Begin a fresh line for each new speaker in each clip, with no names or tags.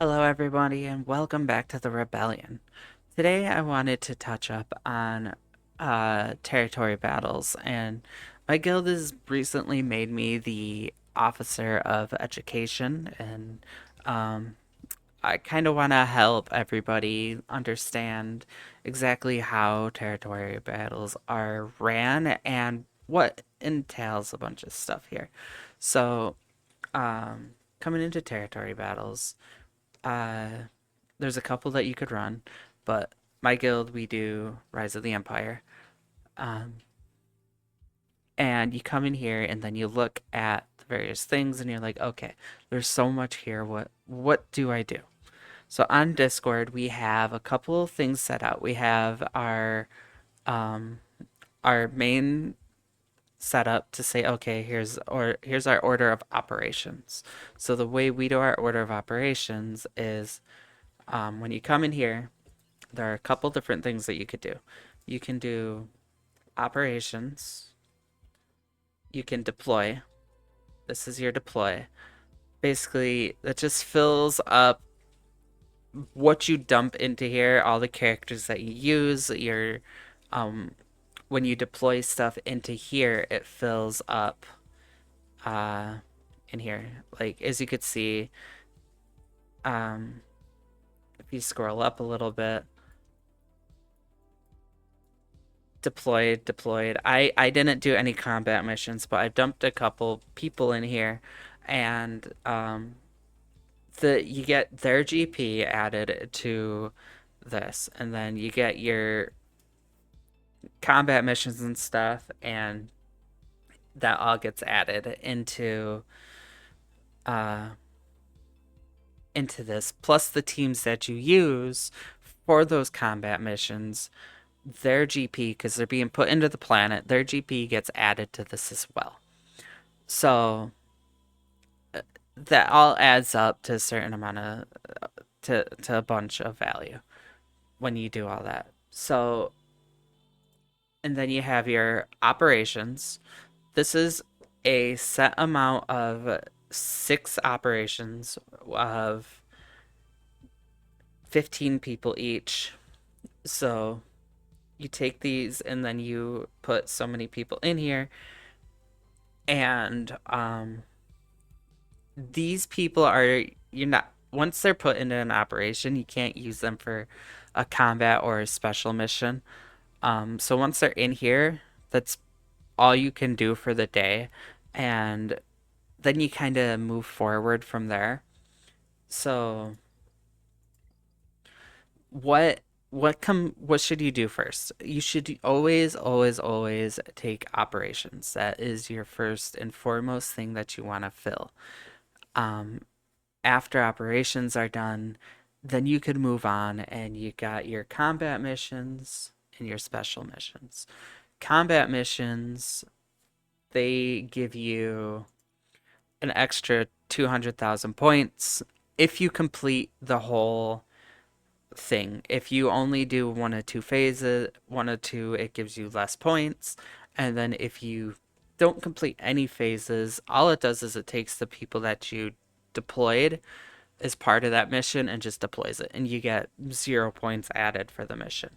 Hello, everybody, and welcome back to the Rebellion. Today, I wanted to touch up on territory battles, and my guild has recently made me the officer of education, and um, I kind of want to help everybody understand exactly how territory battles are ran and what entails a bunch of stuff here. So, coming into territory battles. Uh, there's a couple that you could run, but my guild we do Rise of the Empire. Um, and you come in here and then you look at the various things and you're like, okay, there's so much here. What do I do? So on Discord we have a couple of things set out. We have um our main setup to say, okay, here's our order of operations. So the way we do our order of operations is when you come in here, there are a couple different things that you could do. You can do operations. You can deploy. This is your deploy. Basically, that just fills up what you dump into here, all the characters that you use, your um when you deploy stuff into here, it fills up uh in here. Like as you could see, um if you scroll up a little bit, deployed. I didn't do any combat missions, but I dumped a couple people in here, and the you get their GP added to this, and then you get your combat missions and stuff, and that all gets added uh into this. Plus the teams that you use for those combat missions, their GP, because they're being put into the planet, their GP gets added to this as well. So that all adds up to a certain amount of to a bunch of value when you do all that. So and then you have your operations. This is a set amount of 6 operations of 15 people each. So you take these and then you put so many people in here, and these people are you're not once they're put into an operation, you can't use them for a combat or a special mission. So once they're in here, that's all you can do for the day, and then you kind of move forward from there. So what what should you do first? You should always take operations. That is your first and foremost thing that you want to fill. Um, After operations are done, then you could move on and you got your combat missions and your special missions. Combat missions, they give you an extra 200,000 points if you complete the whole thing. If you only do one or two phases, one or two, it gives you less points. And then if you don't complete any phases, all it does is it takes the people that you deployed as part of that mission and just deploys it, and you get 0 points added for the mission.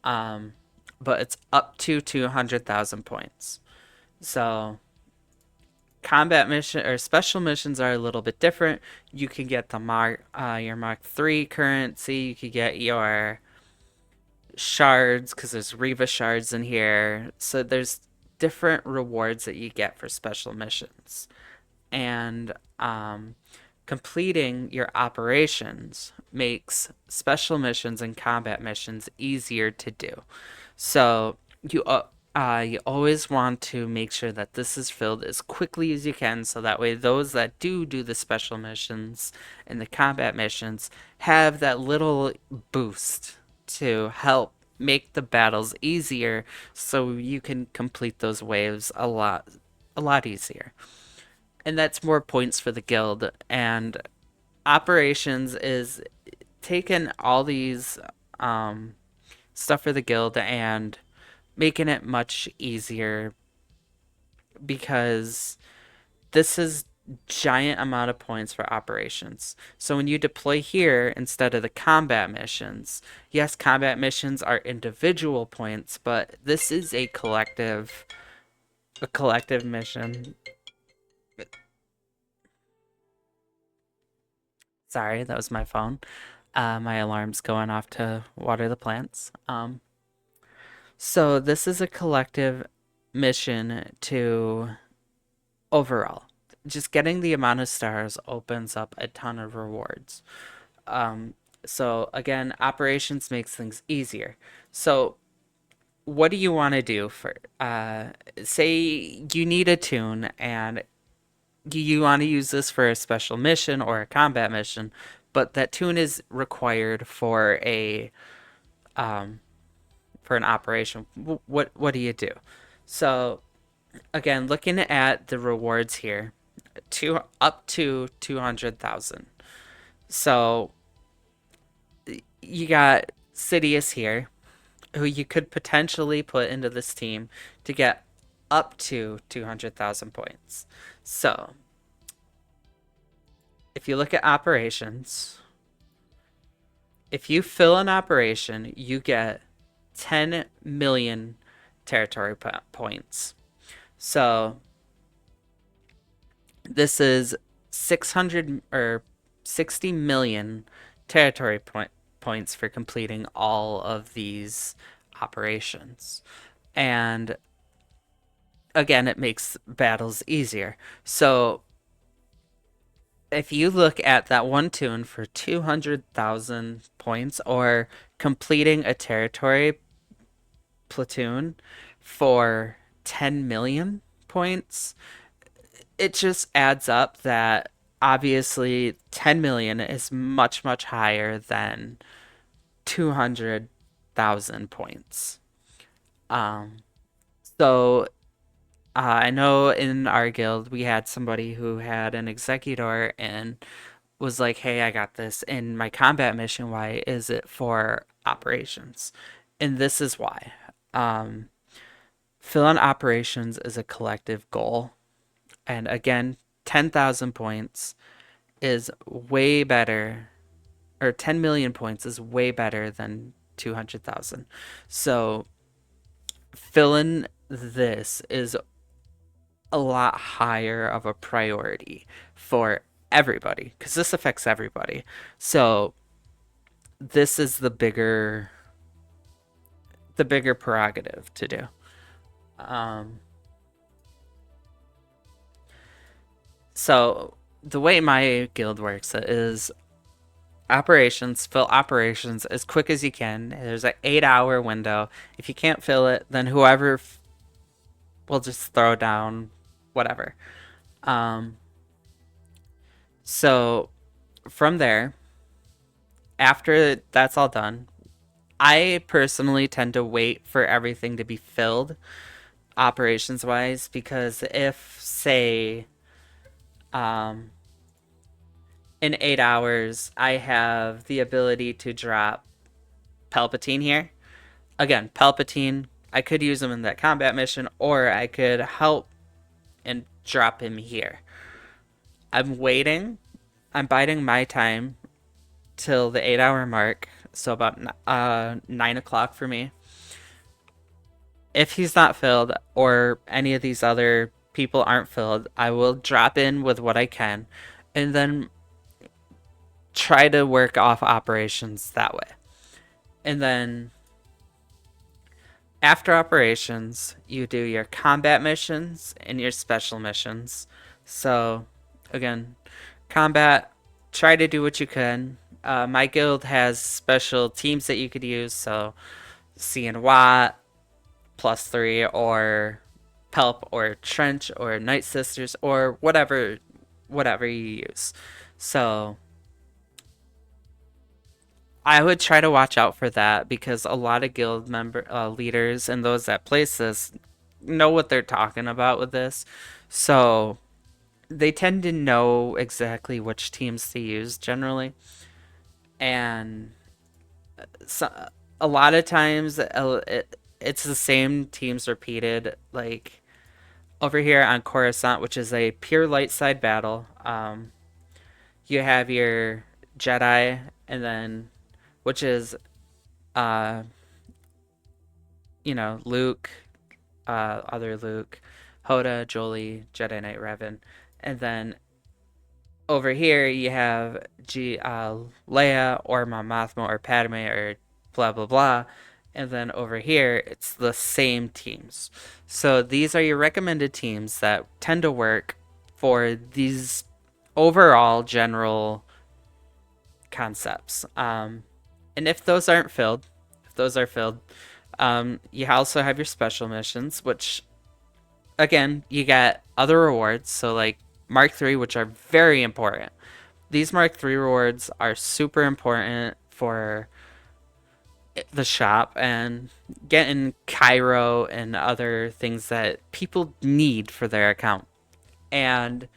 Um, but it's up to 200,000 points. So combat mission or special missions are a little bit different. You can get the your Mark 3 currency. You could get your shards because there's Reva shards in here. So there's different rewards that you get for special missions, and completing your operations makes special missions and combat missions easier to do. So you always want to make sure that this is filled as quickly as you can, so that way those that do the special missions and the combat missions have that little boost to help make the battles easier, so you can complete those waves a lot easier. And that's more points for the guild. And operations is taking all these stuff for the guild and making it much easier, because this is giant amount of points for operations. So when you deploy here instead of the combat missions, yes, combat missions are individual points, but this is a collective mission. Sorry, that was my phone. My alarm's going off to water the plants. So this is a collective mission to overall. Just getting the amount of stars opens up a ton of rewards. Um, so again, operations makes things easier. So what do you want to do for say you need a tune and you want to use this for a special mission or a combat mission, but that tune is required um for an operation. What do you do? So again, looking at the rewards here, up to 200,000. So you got Sidious here, who you could potentially put into this team to get up to 200,000 points. So if you look at operations, if you fill an operation, you get 10 million territory points. So this is 600 or 60 million territory points for completing all of these operations. And again, it makes battles easier. So if you look at that one tune for 200,000 points or completing a territory platoon for 10 million points, it just adds up that obviously 10 million is much, much higher than 200,000 points. Um, so I know in our guild we had somebody who had an executor and was like, "Hey, I got this in my combat mission. Why is it for operations?" And this is why. Um, Fill on operations is a collective goal, and again, 10,000 points is way better, or 10 million points is way better than 200,000. So filling this is a lot higher of a priority for everybody because this affects everybody. So this is the bigger prerogative to do. Um, so the way my guild works is fill operations as quick as you can. There's an 8 hour window. If you can't fill it, then whoever will just throw down whatever. Um, so from there, after that's all done, I personally tend to wait for everything to be filled operations wise because if say um in 8 hours I have the ability to drop Palpatine here. Again, Palpatine, I could use him in that combat mission or I could help and drop him here. I'm waiting. I'm biding my time till the 8 hour mark, so about 9 o'clock for me. If he's not filled or any of these other people aren't filled, I will drop in with what I can and then try to work off operations that way. And then after operations, you do your combat missions and your special missions. So, again, combat, try to do what you can. My guild has special teams that you could use, so C and Watt, +3, or Pelp, or Trench, or Night Sisters, or whatever you use. So I would try to watch out for that because a lot of guild member leaders and those that place this know what they're talking about with this. So they tend to know exactly which teams to use generally, and so, a lot of times it's the same teams repeated. Like Over here on Coruscant, which is a pure light side battle, you have your Jedi, and then which is uh, Luke, other Luke, Hoda, Jolie, Jedi Knight Revan, and then over here you have Leia or Mon Mothma or Padme or blah blah blah, and then over here it's the same teams. So these are your recommended teams that tend to work for these overall general concepts. And if those aren't filled, if those are filled, you also have your special missions, which again you get other rewards. So like Mark III, which are very important. These Mark III rewards are super important for the shop and getting Cairo and other things that people need for their account. And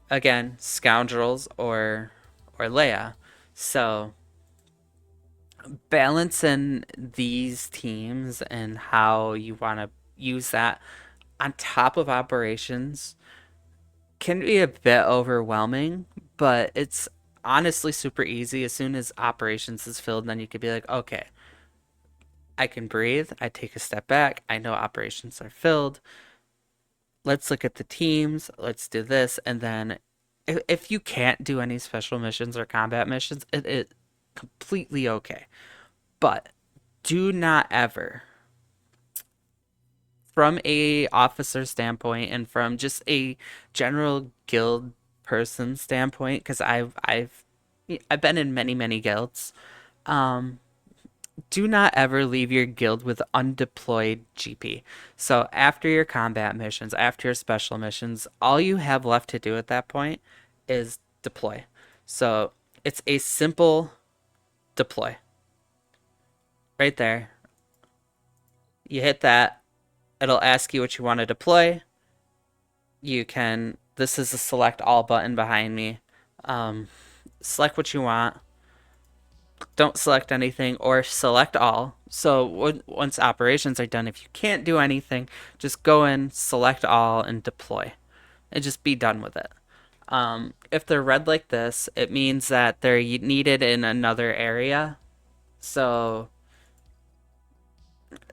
again, scoundrels or Leia. So balancing these teams and how you want to use that on top of operations can be a bit overwhelming, but it's honestly super easy. As soon as operations is filled, then you could be like, okay, I can breathe. I take a step back. I know operations are filled. Let's look at the teams. Let's do this. And then if you can't do any special missions or combat missions, it completely okay. But do not ever, from a officer standpoint and from just a general guild person standpoint, because I've been in many guilds. Um, do not ever leave your guild with undeployed GP. So after your combat missions, after your special missions, all you have left to do at that point is deploy. So it's a simple deploy right there. You hit that, it'll ask you what you want to deploy. You can, this is the select all button behind me. Um, Select what you want. Don't select anything or select all. So once operations are done, if you can't do anything, just go in, select all, and deploy, and just be done with it. If they're red like this, it means that they're needed in another area. So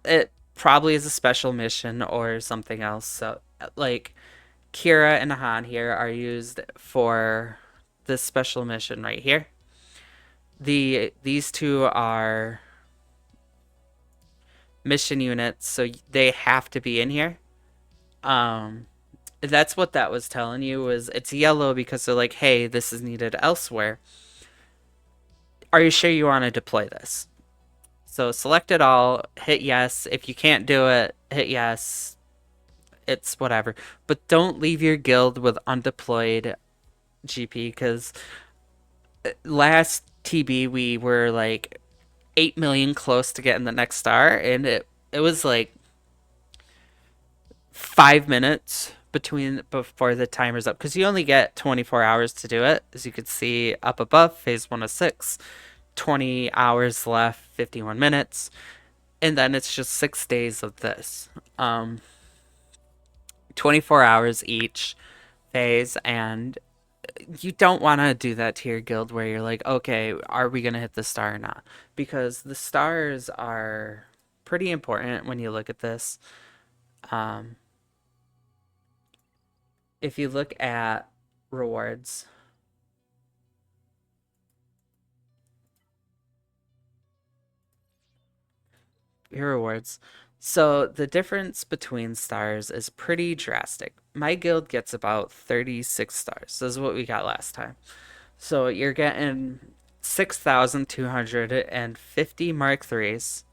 it probably is a special mission or something else. So like Kira and Han here are used for this special mission right here. These two are mission units, so they have to be in here. Um, that's what that was telling you, was it's yellow because they're like, hey, this is needed elsewhere. Are you sure you want to deploy this? So select it all, hit yes. If you can't do it, hit yes. It's whatever. But don't leave your guild with undeployed GP, because last TB we were like 8 million close to getting the next star, and it was like 5 minutes between before the timer's up, because you only get 24 hours to do it. As you can see up above, phase 1 of 6, 20 hours left, 51 minutes, and then it's just 6 days of this. 24 hours each phase, and you don't want to do that to your guild where you're like, okay, are we going to hit the star or not? Because the stars are pretty important when you look at this. Um, if you look at rewards, your rewards. So the difference between stars is pretty drastic. My guild gets about 36 stars. This is what we got last time. So you're getting 6,250 Mark threes,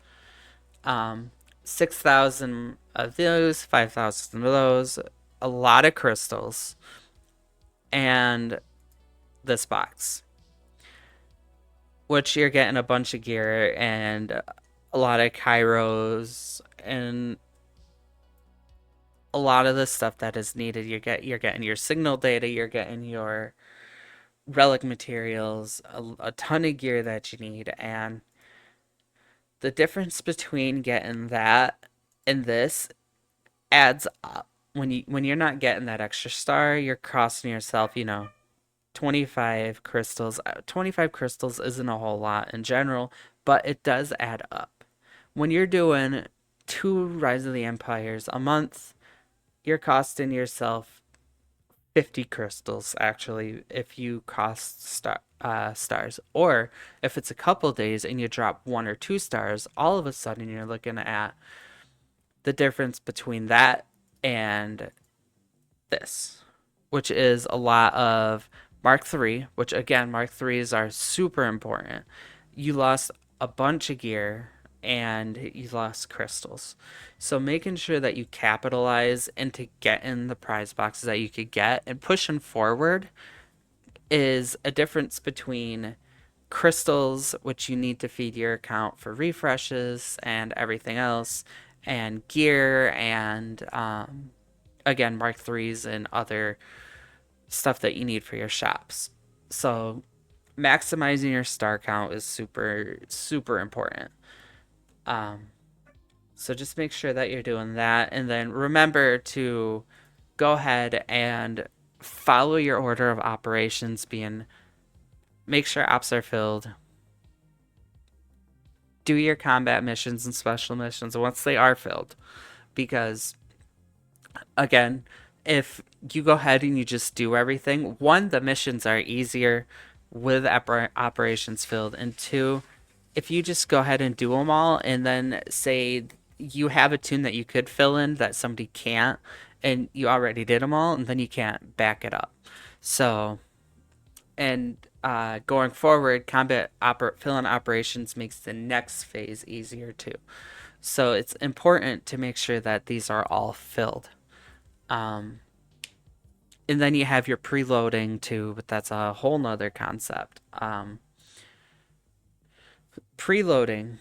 6,000 of those, 5,000 of those, a lot of crystals, and this box, which you're getting a bunch of gear and a lot of Kairos and a lot of the stuff that is needed. You're getting your signal data, you're getting your relic materials, a ton of gear that you need, and the difference between getting that and this adds up. when you're not getting that extra star, you're costing yourself, 25 crystals. 25 crystals isn't a whole lot in general, but it does add up. When you're doing two Rise of the Empires a month, you're costing yourself 50 crystals actually if you cost stars. Or if it's a couple days and you drop 1 or 2 stars, all of a sudden you're looking at the difference between that and this, which is a lot of Mark III, which again, Mark IIIs are super important. You lost a bunch of gear and you lost crystals. So making sure that you capitalize into getting the prize boxes that you could get and pushing forward is a difference between crystals, which you need to feed your account for refreshes and everything else, and gear and again Mark threes and other stuff that you need for your shops. So maximizing your star count is super super important. Um, so just make sure that you're doing that, and then remember to go ahead and follow your order of operations. Being make sure ops are filled. Do your combat missions and special missions once they are filled, because again, if you go ahead and you just do everything, one, the missions are easier with operations filled, and two, if you just go ahead and do them all, and then say you have a tune that you could fill in that somebody can't, and you already did them all, and then you can't back it up. So, and going forward, fill-in operations makes the next phase easier too. So it's important to make sure that these are all filled. Um, and then you have your preloading too, but that's a whole nother concept. Preloading,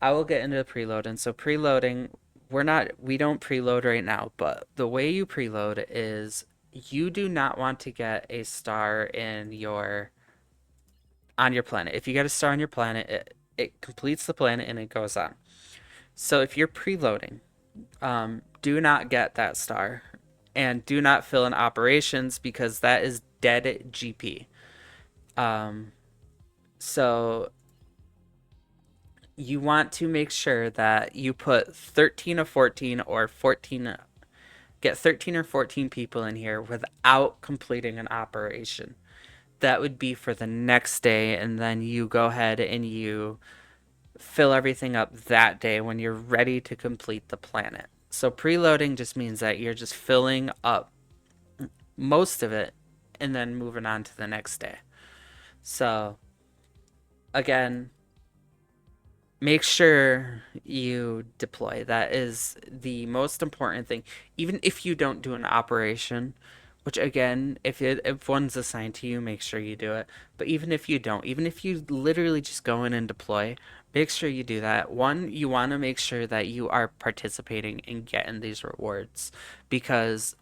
I will get into the preloading. So preloading, we don't preload right now, but the way you preload is you do not want to get a star on your planet. If you get a star on your planet, it completes the planet and it goes on. So if you're preloading, do not get that star and do not fill in operations because that is dead GP. Um, so you want to make sure that you put 13 or 14 or 14, get 13 or 14 people in here without completing an operation. That would be for the next day, and then you go ahead and you fill everything up that day when you're ready to complete the planet. So preloading just means that you're just filling up most of it and then moving on to the next day. So again, make sure you deploy. That is the most important thing. Even if you don't do an operation, which again, if one's assigned to you, make sure you do it. But even if you don't, even if you literally just go in and deploy, make sure you do that. One, you want to make sure that you are participating in getting these rewards because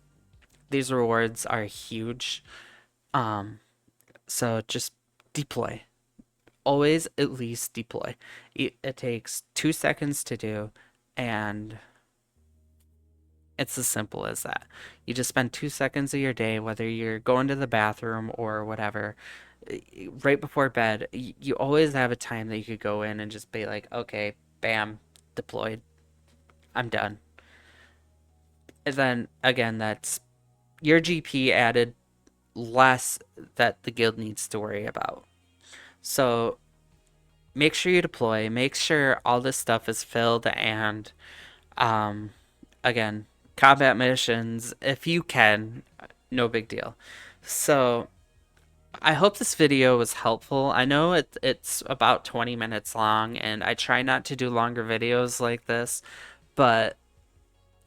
these rewards are huge. Um, so just deploy. Always at least deploy. It takes 2 seconds to do, and it's as simple as that. You just spend 2 seconds of your day, whether you're going to the bathroom or whatever, right before bed. You always have a time that you could go in and just be like, okay, bam, deployed. I'm done. And then again, that's your GP added less that the guild needs to worry about. So make sure you deploy, make sure all this stuff is filled, and um, again, combat missions, if you can, no big deal. So I hope this video was helpful. I know it's about 20 minutes long, and I try not to do longer videos like this, but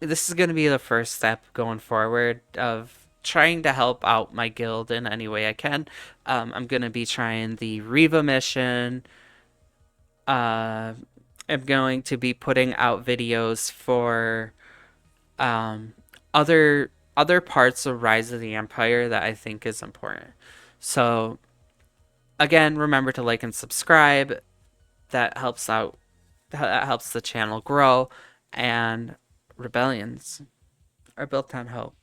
this is going to be the first step going forward of trying to help out my guild in any way I can. I'm going to be trying the Riva mission. I'm going to be putting out videos for um, other parts of Rise of the Empire that I think is important. So again, remember to like and subscribe. That helps out. That helps the channel grow. And rebellions. are built on hope.